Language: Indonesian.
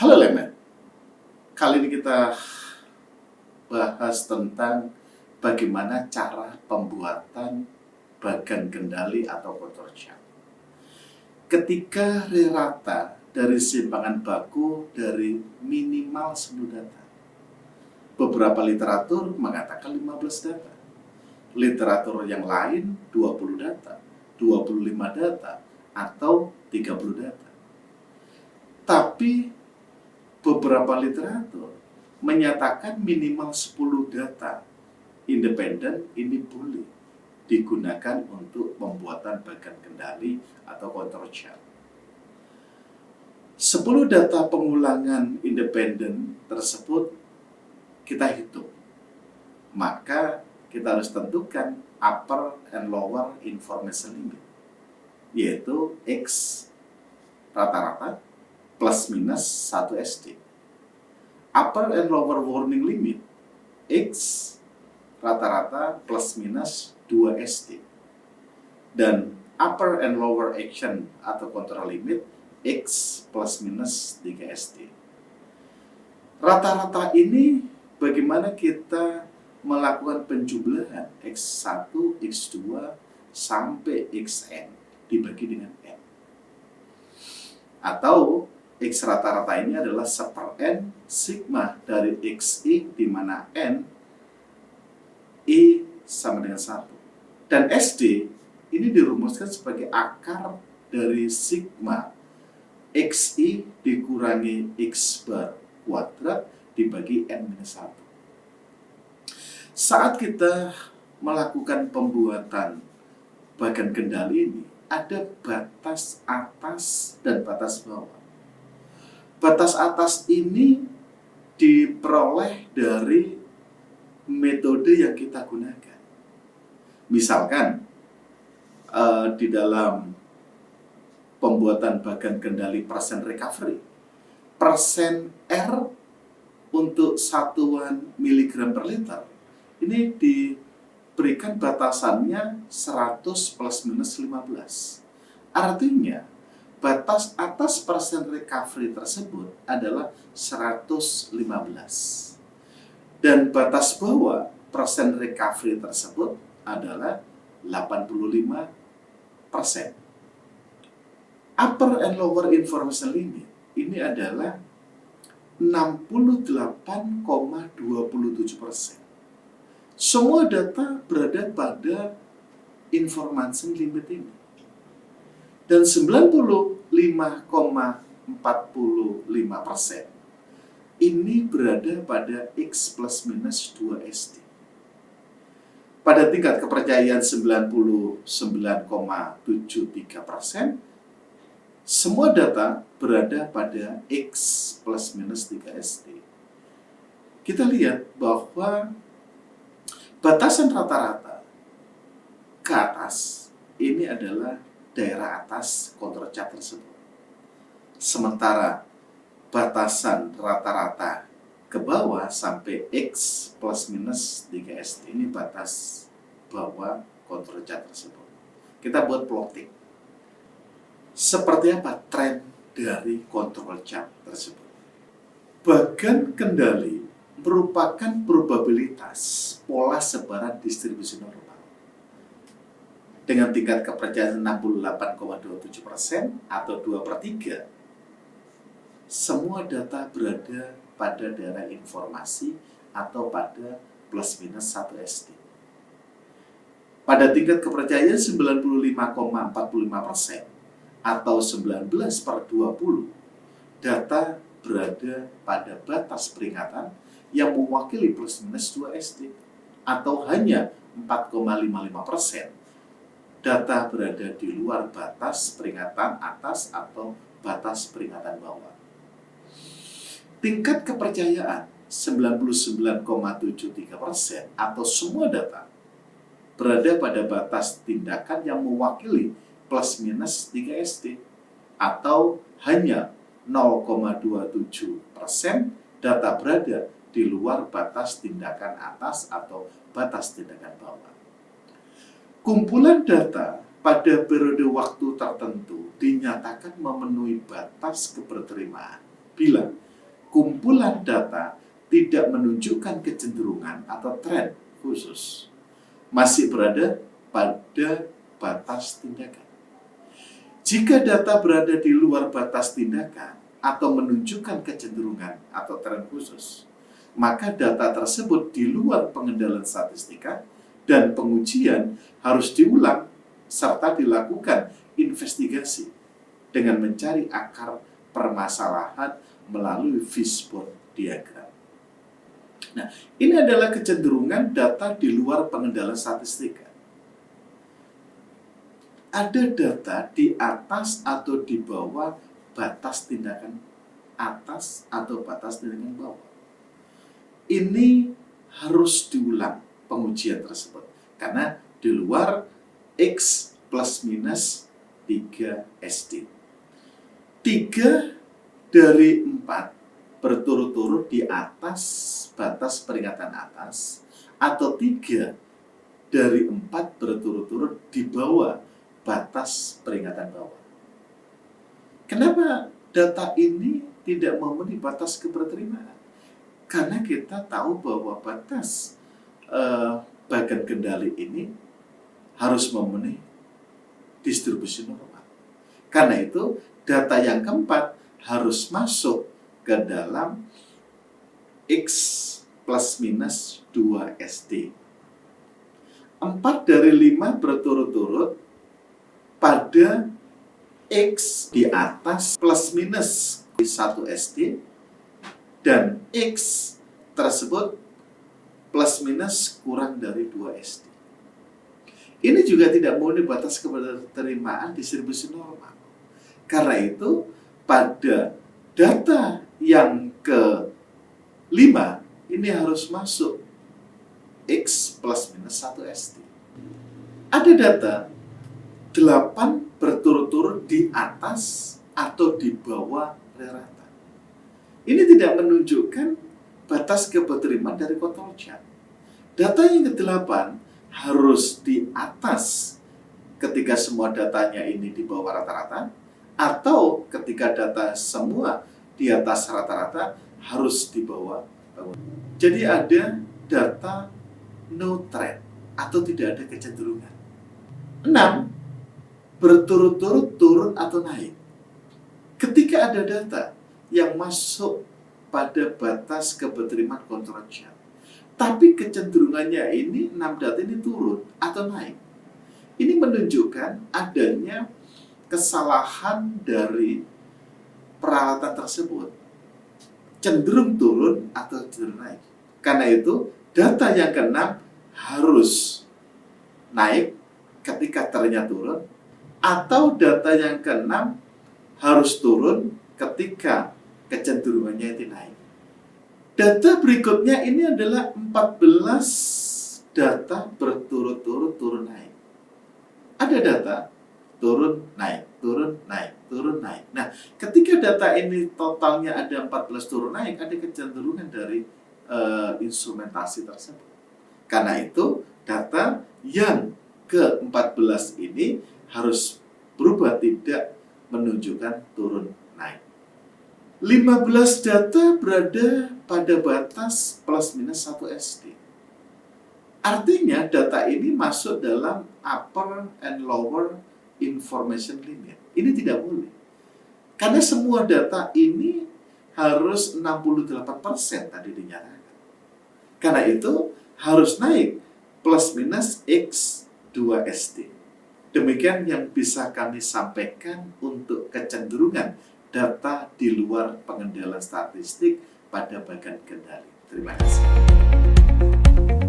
Halo Lemen, kali ini kita bahas tentang bagaimana cara pembuatan bagan kendali atau control chart. Ketika rata dari simpangan baku dari minimal 10 data. Beberapa literatur mengatakan 15 data. Literatur yang lain 20 data, 25 data, atau 30 data. Tapi beberapa literatur menyatakan minimal 10 data independen ini boleh digunakan untuk pembuatan bagan kendali atau control chart. 10 data pengulangan independen tersebut kita hitung. Maka kita harus tentukan upper and lower information limit, yaitu X rata-rata plus minus 1 SD. Upper and lower warning limit X rata-rata plus minus 2 SD. Dan upper and lower action atau control limit X plus minus 3 SD. Rata-rata ini bagaimana kita melakukan penjumlahan X1, X2 sampai Xn dibagi dengan N. Atau X rata-rata ini adalah 1/N sigma dari XI di mana N I sama dengan 1. Dan SD ini dirumuskan sebagai akar dari sigma XI dikurangi X bar kuadrat dibagi N-1. Saat kita melakukan pembuatan bagan kendali ini, ada batas atas dan batas bawah. Batas atas ini diperoleh dari metode yang kita gunakan. Misalkan di dalam pembuatan bagan kendali persen recovery, persen R untuk satuan miligram per liter ini diberikan batasannya 100 plus minus 15. Artinya batas atas persen recovery tersebut adalah 115. Dan batas bawah persen recovery tersebut adalah 85%. Upper and lower information limit ini adalah 68,27%. Semua data berada pada information limit ini. Dan 95,45% ini berada pada X plus minus 2 SD. Pada tingkat kepercayaan 99,73%, semua data berada pada X plus minus 3 SD. Kita lihat bahwa batasan rata-rata ke atas ini adalah daerah atas control chart tersebut. Sementara batasan rata-rata ke bawah sampai X plus minus 3 SD ini batas bawah control chart tersebut. Kita buat plotting. Seperti apa tren dari control chart tersebut? Bagan kendali merupakan probabilitas pola sebaran distribusi normal dengan tingkat kepercayaan 68,27% atau 2/3. Semua data berada pada daerah informasi atau pada plus minus 1 SD. Pada tingkat kepercayaan 95,45% atau 19/20, data berada pada batas peringatan yang mewakili plus minus 2 SD atau hanya 4,55%. Data berada di luar batas peringatan atas atau batas peringatan bawah. Tingkat kepercayaan 99,73% atau semua data berada pada batas tindakan yang mewakili plus minus 3 SD atau hanya 0,27% data berada di luar batas tindakan atas atau batas tindakan bawah. Kumpulan data pada periode waktu tertentu dinyatakan memenuhi batas keberterimaan bila kumpulan data tidak menunjukkan kecenderungan atau tren khusus, masih berada pada batas tindakan. Jika data berada di luar batas tindakan atau menunjukkan kecenderungan atau tren khusus, maka data tersebut di luar pengendalian statistika dan pengujian harus diulang serta dilakukan investigasi dengan mencari akar permasalahan melalui fishbone diagram. Nah, ini adalah kecenderungan data di luar pengendalian statistika. Ada data di atas atau di bawah batas tindakan atas atau batas tindakan bawah. Ini harus diulang pengujian tersebut karena di luar X plus minus 3 SD. 3 dari 4 berturut-turut di atas batas peringatan atas atau 3 dari 4 berturut-turut di bawah batas peringatan bawah. Kenapa data ini tidak memenuhi batas keberterimaan? Karena kita tahu bahwa batas bagan kendali ini harus memenuhi distribusi normal. Karena itu, data yang keempat harus masuk ke dalam X plus minus 2 SD. 4 dari 5 berturut-turut pada X di atas plus minus 1 SD dan X tersebut plus minus kurang dari 2 SD. Ini juga tidak memenuhi batas keberterimaan distribusi normal. Karena itu, pada data yang ke-5 ini harus masuk X plus minus 1 SD. Ada data 8 berturut-turut di atas atau di bawah rata. Ini tidak menunjukkan batas keberterimaan dari control chart. Data yang ke-8 harus di atas ketika semua datanya ini di bawah rata-rata, atau ketika data semua di atas rata-rata harus di bawah. Jadi ada data no trend atau tidak ada kecenderungan. 6 berturut-turut turun atau naik. Ketika ada data yang masuk pada batas keberterimaan control chart, tapi kecenderungannya ini 6 data ini turun atau naik. Ini menunjukkan adanya kesalahan dari peralatan tersebut, cenderung turun atau cenderung naik. Karena itu, data yang ke-6 harus naik ketika trennya turun, atau data yang ke-6 harus turun ketika kecenderungannya itu naik. Data berikutnya ini adalah 14 data berturut-turut turun naik. Ada data turun naik, turun naik, turun naik. Nah, ketika data ini totalnya ada 14 turun naik, ada kecenderungan dari instrumentasi tersebut. Karena itu, data yang ke-14 ini harus berubah, tidak menunjukkan turun naik. 15 data berada pada batas plus minus 1 SD. Artinya data ini masuk dalam upper and lower information limit. Ini tidak boleh. Karena semua data ini harus 68% tadi dinyatakan. Karena itu harus naik plus minus X 2 SD. Demikian yang bisa kami sampaikan untuk kecenderungan data di luar pengendalian statistik pada bagan kendali. Terima kasih.